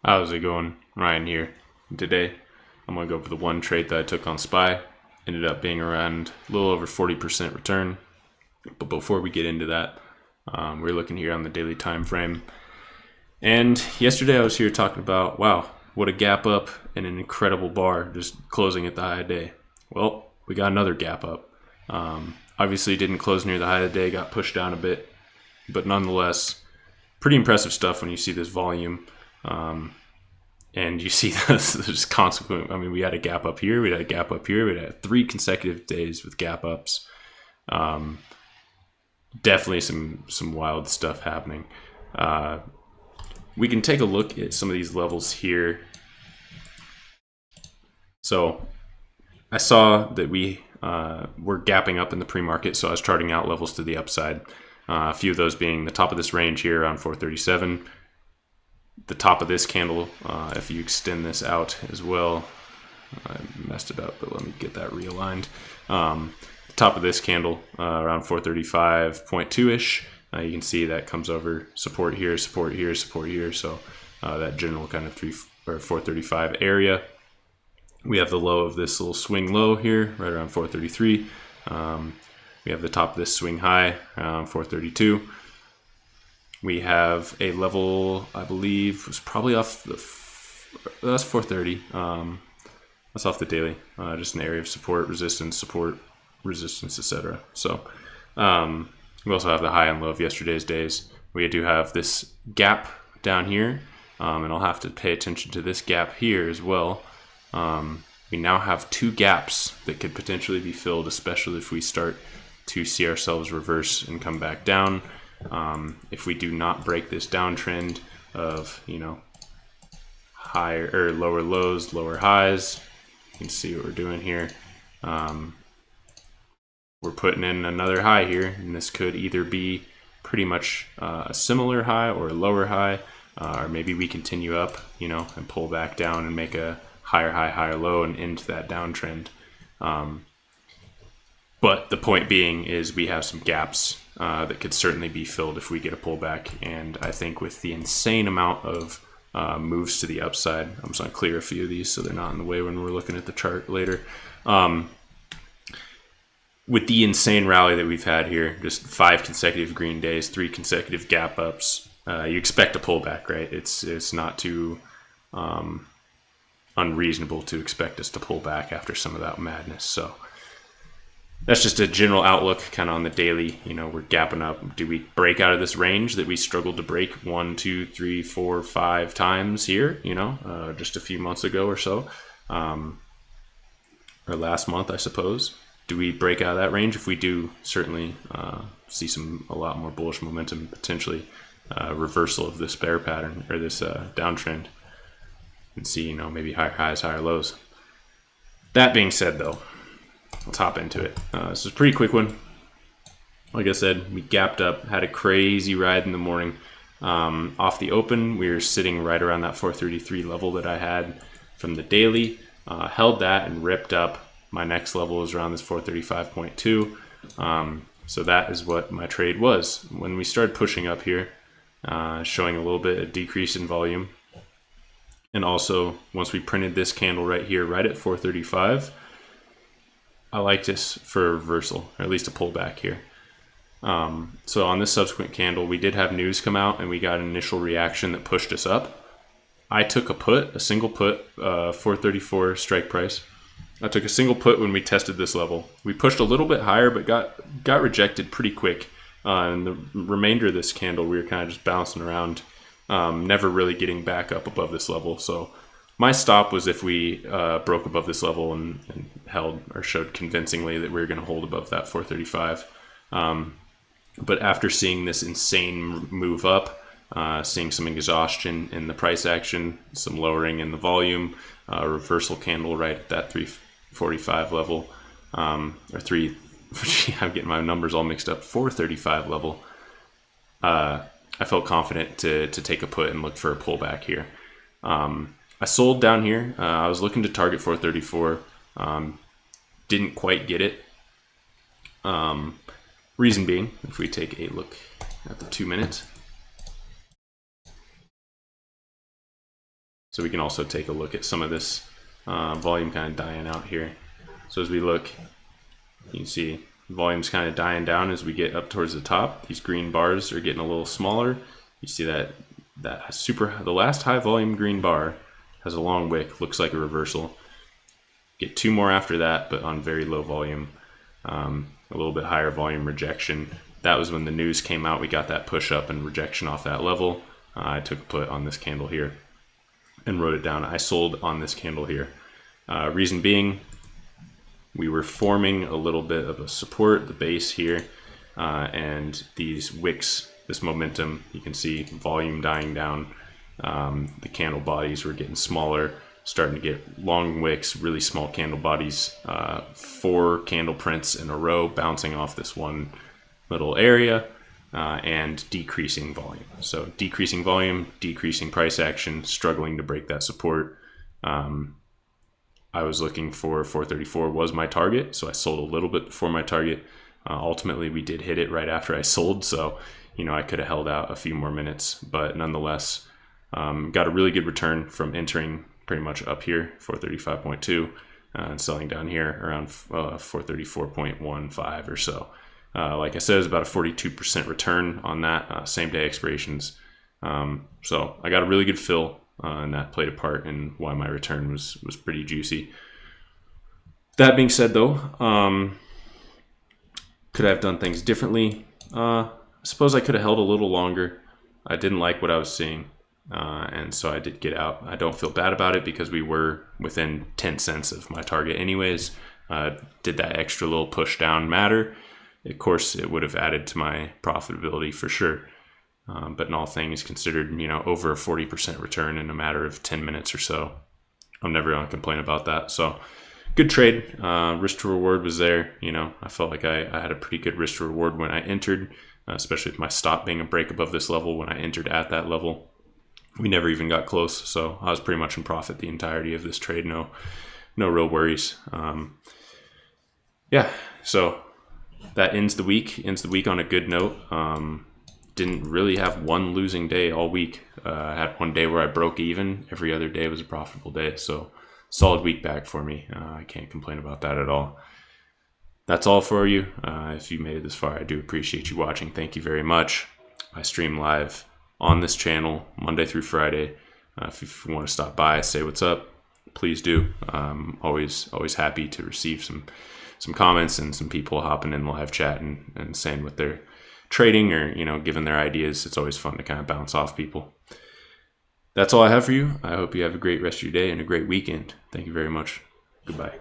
How's it going? Ryan here. Today, I'm going to go over the one trade that I took on SPY. Ended up being around a little over 40% return. But before we get into that, we're looking here on the daily time frame. And yesterday I was here talking about, wow, what a gap up and an incredible bar just closing at the high of day. Well, we got another gap up. Obviously didn't close near the high of the day, got pushed down a bit. But nonetheless, pretty impressive stuff when you see this volume. And you see this consequent. I mean, we had a gap up here, we had a gap up here, we had 3 consecutive days with gap ups. Definitely some wild stuff happening. We can take a look at some of these levels here. So I saw that we were gapping up in the pre-market, so I was charting out levels to the upside. A few of those being the top of this range here around 437. The top of this candle, if you extend this out as well, I messed it up, but let me get that realigned. The top of this candle, around 435.2-ish, you can see that comes over support here, support here, support here. So that general kind of 435 area. We have the low of this little swing low here, right around 433. We have the top of this swing high around 432. We have a level, I believe, was probably off the, that's 430. That's off the daily, just an area of support, resistance, etc. So we also have the high and low of yesterday's days. We do have this gap down here, and I'll have to pay attention to this gap here as well. We now have 2 gaps that could potentially be filled, especially if we start to see ourselves reverse and come back down. If we do not break this downtrend of, higher or lower lows, lower highs, you can see what we're doing here. We're putting in another high here, and this could either be pretty much a similar high or a lower high, or maybe we continue up, and pull back down and make a higher high, higher low and into that downtrend. But the point being is we have some gaps that could certainly be filled if we get a pullback. And I think with the insane amount of moves to the upside, I'm just going to clear a few of these so they're not in the way when we're looking at the chart later. With the insane rally that we've had here, just 5 consecutive green days, 3 consecutive gap ups, you expect a pullback, right? It's not too unreasonable to expect us to pull back after some of that madness. So that's just a general outlook kind of on the daily. We're gapping up. Do we break out of this range that we struggled to break 1, 2, 3, 4, 5 times here, just a few months ago or so, or last month, I suppose? Do we break out of that range? If we do, certainly see a lot more bullish momentum, potentially reversal of this bear pattern or this downtrend, and see, maybe higher highs, higher lows. That being said, though, let's hop into it. This is a pretty quick one. Like I said, we gapped up, had a crazy ride in the morning. Off the open, we were sitting right around that 433 level that I had from the daily. Held that and ripped up. My next level was around this 435.2. So that is what my trade was. When we started pushing up here, showing a little bit of decrease in volume. And also, once we printed this candle right here, right at 435, I like this for a reversal, or at least a pullback here. So on this subsequent candle, we did have news come out, and we got an initial reaction that pushed us up. I took a single put, 434 strike price. I took a single put when we tested this level. We pushed a little bit higher, but got rejected pretty quick. And the remainder of this candle, we were kind of just bouncing around, never really getting back up above this level. So my stop was if we broke above this level and held or showed convincingly that we were going to hold above that 435. But after seeing this insane move up, seeing some exhaustion in the price action, some lowering in the volume, reversal candle right at that 345 level, or 3, I'm getting my numbers all mixed up, 435 level, I felt confident to take a put and look for a pullback here. I sold down here. I was looking to target 434. Didn't quite get it. Reason being, if we take a look at the 2 minutes, So we can also take a look at some of this volume kind of dying out here. So as we look, you can see volume's kind of dying down as we get up towards the top. These green bars are getting a little smaller. You see that the last high volume green bar has a long wick, looks like a reversal. Get 2 more after that, but on very low volume, a little bit higher volume rejection. That was when the news came out. We got that push up and rejection off that level. I took a put on this candle here and wrote it down. I sold on this candle here. Reason being, we were forming a little bit of a support, the base here, and these wicks, this momentum, you can see volume dying down. The candle bodies were getting smaller, starting to get long wicks, really small candle bodies, 4 candle prints in a row bouncing off this one little area, and decreasing volume. So decreasing volume, decreasing price action, struggling to break that support. I was looking for 434 was my target, so I sold a little bit before my target. Ultimately, we did hit it right after I sold, so I could have held out a few more minutes, but nonetheless, got a really good return from entering pretty much up here, 435.2, and selling down here around 434.15 or so. Like I said, it was about a 42% return on that, same day expirations. So I got a really good fill, and that played a part in why my return was pretty juicy. That being said, though, could I have done things differently? I suppose I could have held a little longer. I didn't like what I was seeing, and so I did get out. I don't feel bad about it because we were within 10 cents of my target anyways. Did that extra little push down matter? Of course, it would have added to my profitability for sure. But in all things considered, over a 40% return in a matter of 10 minutes or so, I'm never going to complain about that. So good trade. Risk to reward was there. I felt like I had a pretty good risk to reward when I entered, especially with my stop being a break above this level when I entered at that level. We never even got close. So I was pretty much in profit the entirety of this trade. No real worries. Yeah. So that ends the week on a good note. Didn't really have one losing day all week. I had one day where I broke even. Every other day was a profitable day. So solid week back for me. I can't complain about that at all. That's all for you. If you made it this far, I do appreciate you watching. Thank you very much. I stream live on this channel Monday through Friday. If you want to stop by, say what's up, please do. Always happy to receive some comments and some people hopping in live chat and saying what they're trading or giving their ideas. It's always fun to kind of bounce off people. That's all I have for you. I hope you have a great rest of your day and a great weekend. Thank you very much. Goodbye.